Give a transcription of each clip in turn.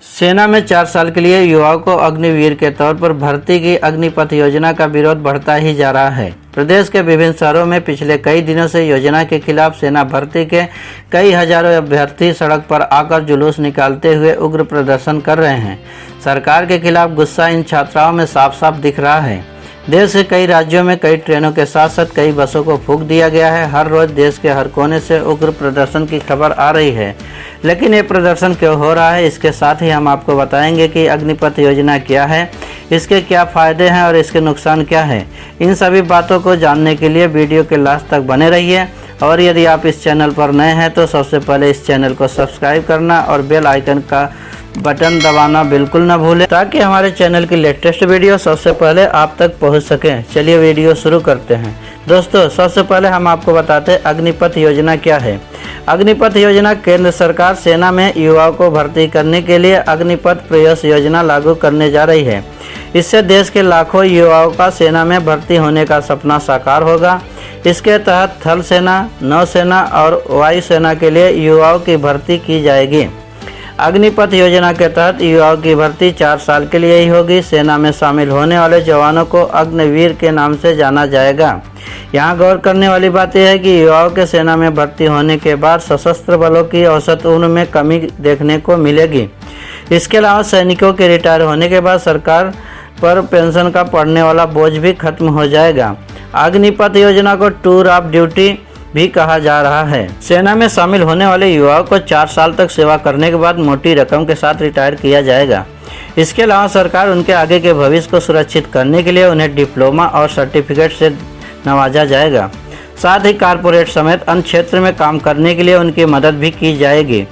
सेना में 4 साल के लिए युवाओं को अग्निवीर के तौर पर भर्ती की अग्निपथ योजना का विरोध बढ़ता ही जा रहा है। प्रदेश के विभिन्न शहरों में पिछले कई दिनों से योजना के खिलाफ सेना भर्ती के कई हजारों अभ्यर्थी सड़क पर आकर जुलूस निकालते हुए उग्र प्रदर्शन कर रहे हैं। सरकार के खिलाफ गुस्सा इन छात्राओं में साफ साफ दिख रहा है। देश के कई राज्यों में कई ट्रेनों के साथ साथ कई बसों को फूंक दिया गया है। हर रोज देश के हर कोने से उग्र प्रदर्शन की खबर आ रही है, लेकिन ये प्रदर्शन क्यों हो रहा है, इसके साथ ही हम आपको बताएंगे कि अग्निपथ योजना क्या है, इसके क्या फ़ायदे हैं और इसके नुकसान क्या है। इन सभी बातों को जानने के लिए वीडियो के लास्ट तक बने रहिए और यदि आप इस चैनल पर नए हैं तो सबसे पहले इस चैनल को सब्सक्राइब करना और बेल आइकन का बटन दबाना बिल्कुल ना भूलें, ताकि हमारे चैनल की लेटेस्ट वीडियो सबसे पहले आप तक पहुंच सकें। चलिए वीडियो शुरू करते हैं। दोस्तों, सबसे पहले हम आपको बताते हैं अग्निपथ योजना क्या है। अग्निपथ योजना केंद्र सरकार सेना में युवाओं को भर्ती करने के लिए अग्निपथ प्रयास योजना लागू करने जा रही है। इससे देश के लाखों युवाओं का सेना में भर्ती होने का सपना साकार होगा। इसके तहत थल सेना, नौसेना और वायुसेना के लिए युवाओं की भर्ती की जाएगी। अग्निपथ योजना के तहत युवाओं की भर्ती 4 साल के लिए ही होगी। सेना में शामिल होने वाले जवानों को अग्निवीर के नाम से जाना जाएगा। यहाँ गौर करने वाली बात यह है कि युवाओं के सेना में भर्ती होने के बाद सशस्त्र बलों की औसत उम्र में कमी देखने को मिलेगी। इसके अलावा सैनिकों के रिटायर होने के बाद सरकार पर पेंशन का पड़ने वाला बोझ भी खत्म हो जाएगा। अग्निपथ योजना को टूर ऑफ ड्यूटी भी कहा जा रहा है। सेना में शामिल होने वाले युवाओं को 4 साल तक सेवा करने के बाद मोटी रकम के साथ रिटायर किया जाएगा। इसके अलावा सरकार उनके आगे के भविष्य को सुरक्षित करने के लिए उन्हें डिप्लोमा और सर्टिफिकेट से नवाजा जाएगा। साथ ही कारपोरेट समेत अन्य क्षेत्र में काम करने के लिए उनकी मदद भी की जाएगी।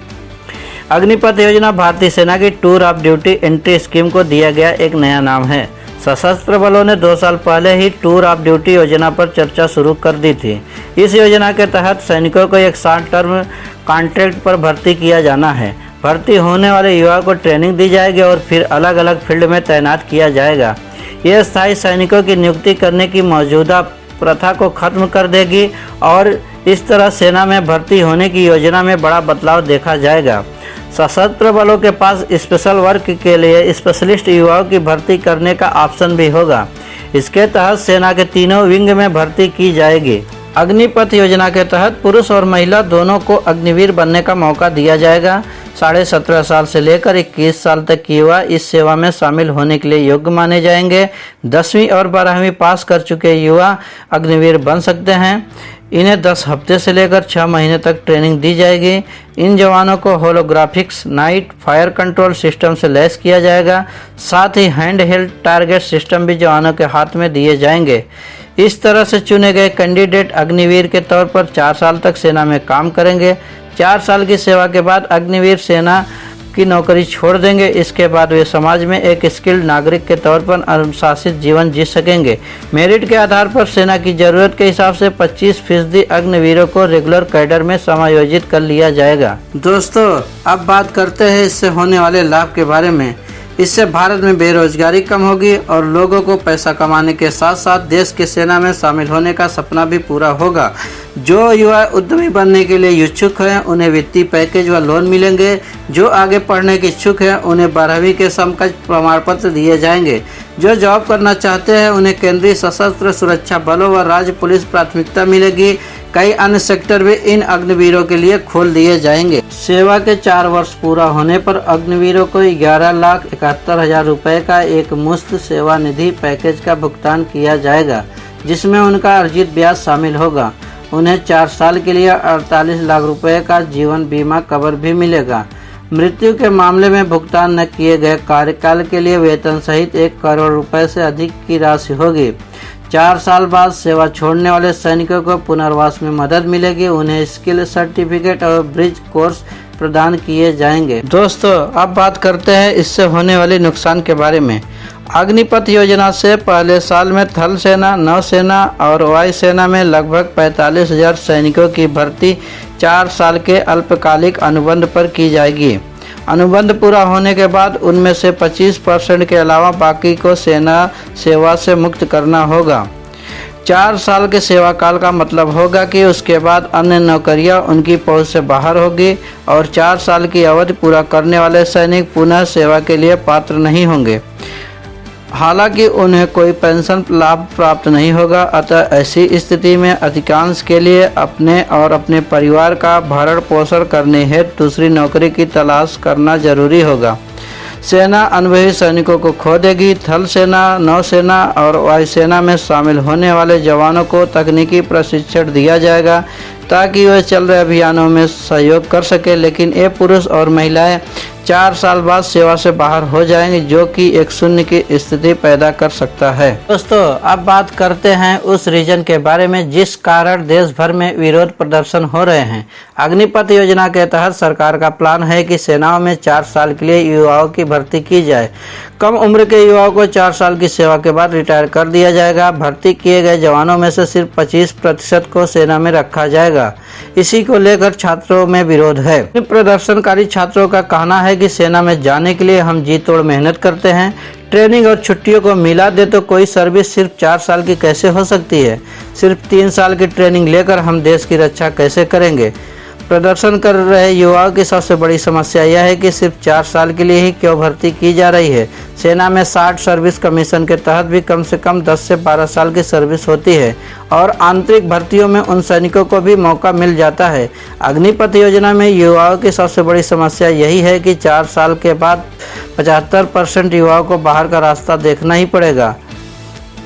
अग्निपथ योजना भारतीय सेना की tour of duty entry scheme को दिया गया एक नया नाम है। सशस्त्र बलों ने 2 साल पहले ही टूर ऑफ ड्यूटी योजना पर चर्चा शुरू कर दी थी। इस योजना के तहत सैनिकों को एक शॉर्ट टर्म कॉन्ट्रैक्ट पर भर्ती किया जाना है। भर्ती होने वाले युवा को ट्रेनिंग दी जाएगी और फिर अलग अलग फील्ड में तैनात किया जाएगा। यह स्थायी सैनिकों की नियुक्ति करने की मौजूदा प्रथा को खत्म कर देगी और इस तरह सेना में भर्ती होने की योजना में बड़ा बदलाव देखा जाएगा। सशस्त्र बलों के पास स्पेशल वर्क के लिए स्पेशलिस्ट युवाओं की भर्ती करने का ऑप्शन भी होगा। इसके तहत सेना के तीनों विंग में भर्ती की जाएगी। अग्निपथ योजना के तहत पुरुष और महिला दोनों को अग्निवीर बनने का मौका दिया जाएगा। 17.5 साल से लेकर 21 साल तक के युवा इस सेवा में शामिल होने के लिए योग्य माने जाएंगे। 10वीं और 12वीं पास कर चुके युवा अग्निवीर बन सकते हैं। इन्हें 10 हफ्ते से लेकर 6 महीने तक ट्रेनिंग दी जाएगी। इन जवानों को होलोग्राफिक्स नाइट फायर कंट्रोल सिस्टम से लैस किया जाएगा। साथ ही हैंड हेल्ड टारगेट सिस्टम भी जवानों के हाथ में दिए जाएंगे। इस तरह से चुने गए कैंडिडेट अग्निवीर के तौर पर 4 साल तक सेना में काम करेंगे। 4 साल की सेवा के बाद अग्निवीर सेना की नौकरी छोड़ देंगे। इसके बाद वे समाज में एक स्किल्ड नागरिक के तौर पर अनुशासित जीवन जी सकेंगे। मेरिट के आधार पर सेना की जरूरत के हिसाब से 25% अग्निवीरों को रेगुलर कैडर में समायोजित कर लिया जाएगा। दोस्तों, अब बात करते हैं इससे होने वाले लाभ के बारे में। इससे भारत में बेरोजगारी कम होगी और लोगों को पैसा कमाने के साथ साथ देश की सेना में शामिल होने का सपना भी पूरा होगा। जो युवा उद्यमी बनने के लिए इच्छुक हैं उन्हें वित्तीय पैकेज व लोन मिलेंगे। जो आगे पढ़ने के इच्छुक हैं उन्हें 12वीं के समकक्ष प्रमाण पत्र दिए जाएंगे। जो जॉब करना चाहते हैं उन्हें केंद्रीय सशस्त्र सुरक्षा बलों व राज्य पुलिस प्राथमिकता मिलेगी। कई अन्य सेक्टर भी इन अग्निवीरों के लिए खोल दिए जाएंगे। सेवा के 4 वर्ष पूरा होने पर अग्निवीरों को 11,71,000 रुपये का एक मुफ्त सेवा निधि पैकेज का भुगतान किया जाएगा, जिसमें उनका अर्जित ब्याज शामिल होगा। उन्हें 4 साल के लिए 48 लाख रुपए का जीवन बीमा कवर भी मिलेगा। मृत्यु के मामले में भुगतान न किए गए कार्यकाल के लिए वेतन सहित 1 करोड़ रुपए से अधिक की राशि होगी। 4 साल बाद सेवा छोड़ने वाले सैनिकों को पुनर्वास में मदद मिलेगी। उन्हें स्किल सर्टिफिकेट और ब्रिज कोर्स प्रदान किए जाएंगे। दोस्तों, अब बात करते हैं इससे होने वाले नुकसान के बारे में। अग्निपथ योजना से पहले साल में थल सेना, नौसेना और वायुसेना में लगभग 45,000 सैनिकों की भर्ती 4 साल के अल्पकालिक अनुबंध पर की जाएगी। अनुबंध पूरा होने के बाद उनमें से 25% के अलावा बाकी को सेना सेवा से मुक्त करना होगा। 4 साल के सेवा काल का मतलब होगा कि उसके बाद अन्य नौकरियां उनकी पहुंच से बाहर होगी और 4 साल की अवधि पूरा करने वाले सैनिक पुनः सेवा के लिए पात्र नहीं होंगे। हालांकि उन्हें कोई पेंशन लाभ प्राप्त नहीं होगा, अतः ऐसी स्थिति में अधिकांश के लिए अपने और अपने परिवार का भरण पोषण करने हेतु दूसरी नौकरी की तलाश करना जरूरी होगा। सेना अनुभवी सैनिकों को खो देगी। थल सेना, नौसेना और वायुसेना में शामिल होने वाले जवानों को तकनीकी प्रशिक्षण दिया जाएगा ताकि वे चल रहे अभियानों में सहयोग कर सके, लेकिन ये पुरुष और महिलाएं 4 साल बाद सेवा से बाहर हो जाएंगे, जो कि एक शून्य की स्थिति पैदा कर सकता है। दोस्तों, अब बात करते हैं उस रीजन के बारे में जिस कारण देश भर में विरोध प्रदर्शन हो रहे हैं। अग्निपथ योजना के तहत सरकार का प्लान है कि सेनाओं में 4 साल के लिए युवाओं की भर्ती की जाए। कम उम्र के युवाओं को 4 साल की सेवा के बाद रिटायर कर दिया जाएगा। भर्ती किए गए जवानों में से सिर्फ 25% को सेना में रखा जाएगा। इसी को लेकर छात्रों में विरोध है। प्रदर्शनकारी छात्रों का कहना है कि सेना में जाने के लिए हम जी तोड़ मेहनत करते हैं, ट्रेनिंग और छुट्टियों को मिला दे तो कोई सर्विस सिर्फ 4 साल की कैसे हो सकती है। सिर्फ 3 साल की ट्रेनिंग लेकर हम देश की रक्षा कैसे करेंगे। प्रदर्शन कर रहे युवाओं की सबसे बड़ी समस्या यह है कि सिर्फ 4 साल के लिए ही क्यों भर्ती की जा रही है। सेना में 60 सर्विस कमीशन के तहत भी कम से कम 10 से 12 साल की सर्विस होती है और आंतरिक भर्तियों में उन सैनिकों को भी मौका मिल जाता है। अग्निपथ योजना में युवाओं की सबसे बड़ी समस्या यही है कि 4 साल के बाद 75% युवाओं को बाहर का रास्ता देखना ही पड़ेगा।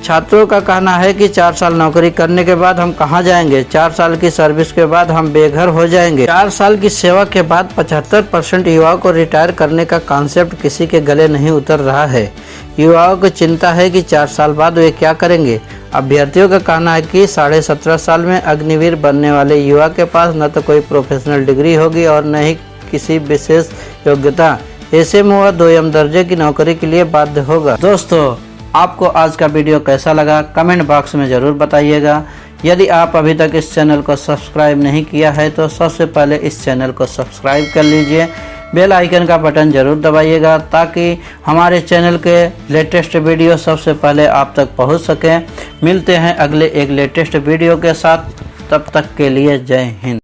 छात्रों का कहना है कि 4 साल नौकरी करने के बाद हम कहां जाएंगे। 4 साल की सर्विस के बाद हम बेघर हो जाएंगे। 4 साल की सेवा के बाद 75% युवाओं को रिटायर करने का कॉन्सेप्ट किसी के गले नहीं उतर रहा है। युवाओं को चिंता है कि 4 साल बाद वे क्या करेंगे। अभ्यर्थियों का कहना है कि 17.5 साल में अग्निवीर बनने वाले युवा के पास न तो कोई प्रोफेशनल डिग्री होगी और न ही किसी विशेष योग्यता। ऐसे में वह 2 दर्जे की नौकरी के लिए बाध्य होगा। दोस्तों, आपको आज का वीडियो कैसा लगा कमेंट बॉक्स में ज़रूर बताइएगा। यदि आप अभी तक इस चैनल को सब्सक्राइब नहीं किया है तो सबसे पहले इस चैनल को सब्सक्राइब कर लीजिए। बेल आइकन का बटन ज़रूर दबाइएगा ताकि हमारे चैनल के लेटेस्ट वीडियो सबसे पहले आप तक पहुंच सकें। मिलते हैं अगले एक लेटेस्ट वीडियो के साथ, तब तक के लिए जय हिंद।